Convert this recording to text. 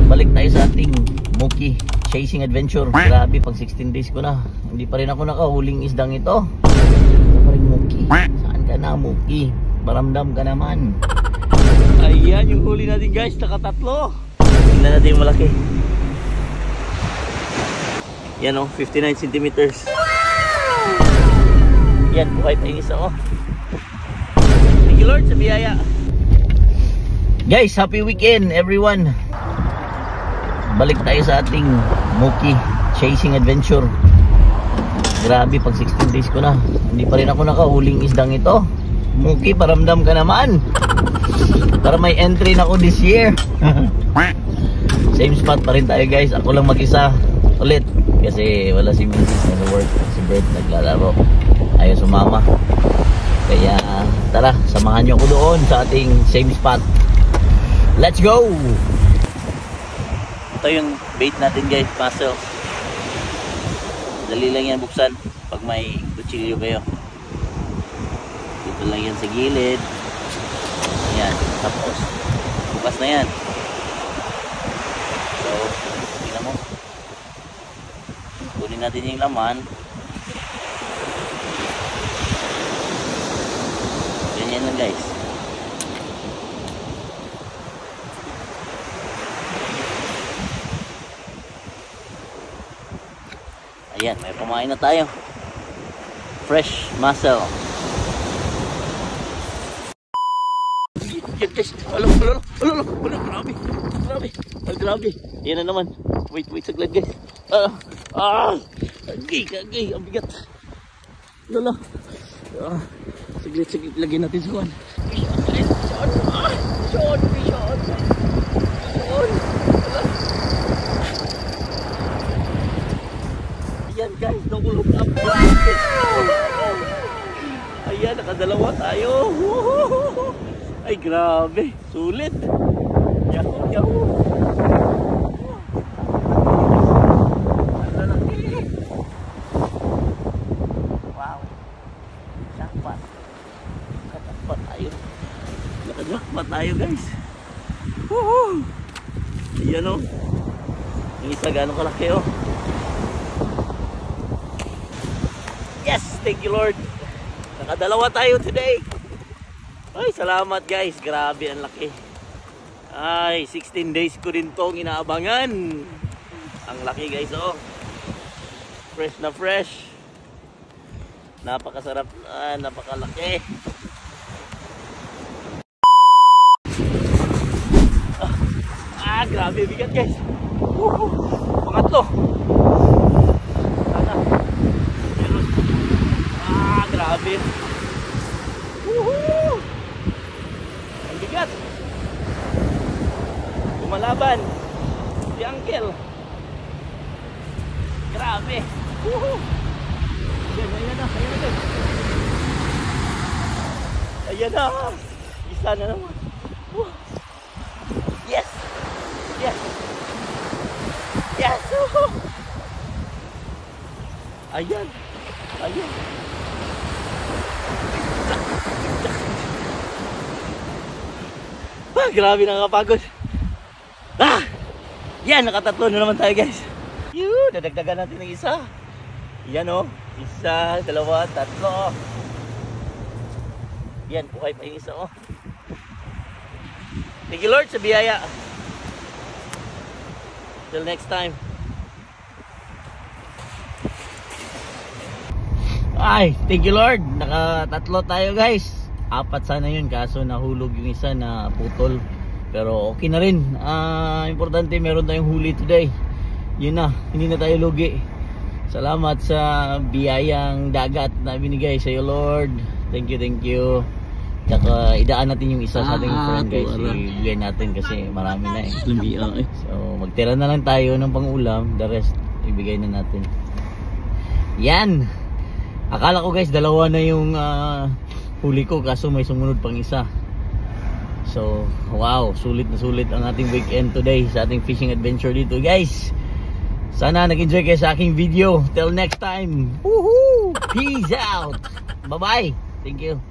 Balik tayo sa ating Muki chasing adventure. Grabe, pag 16 days ko na, hindi pa rin ako nakahuling isdang ito. Ito pa rin Muki. Saan ka na Muki? Baramdam ka naman. Ayan yung huli natin guys, nakatatlo. Tingnan natin yung malaki. Yan o, 59 centimeters. Yan, buhay pa yung isa o. Thank you Lord sa biyaya. Guys, happy weekend everyone. Balik tayo sa ating Muki chasing adventure. Grabe, pag 16 days ko na, hindi pa rin ako nakahuling isdang ito. Muki, paramdam ka naman. Para may entry na ako this year. Same spot pa rin tayo guys. Ako lang mag-isa ulit kasi wala si Mrs. na work. Si Bert naglalaro, ayaw sumama. Kaya tara, samahan nyo ako doon sa ating same spot. Let's go! Ito yung bait natin guys, puzzle. Dali lang yan buksan pag may kutsilyo kayo. Dito lang yan sa gilid. Ayan, tapos bukas na yan. So, tingnan mo, kunin natin yung laman. Ganyan lang guys. Ayan, may pamain na tayo. Fresh mussel. Alo, grabe. Yan na naman. Wait, saglit guys. Agay, ang bigat. Lala. Saglit, lagyan natin sa kuwan. Shot. Ayan guys, nahulog up. Ayan, nakadalawa tayo. Ay grabe, sulit. Yahoo. Wow. Jackpot. Nakajackpot tayo guys. Woohoo. Ayan o. Yung isa gano'ng kalaki o. Yes, thank you Lord. Nakadalawa tayo today. Ay, salamat guys. Grabe, ang laki. Ay, 16 days ko rin tong inaabangan. Ang laki guys, oh. Fresh na fresh. Napakasarap, napakalaki. Grabe, bigat guys. Pangatlo. Sana. Grabe. Ang bigat. Lumalaban si Uncle. Grabe. Ayan na. Ayan na. Isa na naman. Yes. Ayan. Grabe, nakakapagod. Yan, nakatatlo na naman tayo guys. Dadagdagan natin ng isa. Yan o, isa, dalawa, tatlo. Yan, buhay pa yung isa o. Thank you Lord sa biyaya. Till next time. Ay, thank you Lord. Nakatatlo tayo guys. 4 sana yun, kaso nahulog yung isa na putol. Pero okay na rin. Importante meron tayong huli today. Yun na, hindi na tayo lugi. Salamat sa biyayang dagat na binigay sa iyo Lord. Thank you. Tsaka idaan natin yung isa sa ating friend guys. Ibigay natin kasi marami na eh. So magtira na lang tayo ng pang-ulam. The rest ibigay na natin. Yan. Akala ko guys dalawa na yung huli ko, kaso may sumunod pang isa. So wow, sulit na sulit ang ating weekend today sa ating fishing adventure dito guys. Sana nag-enjoy kayo sa aking video. Till next time. Woohoo! Peace out. Bye bye. Thank you.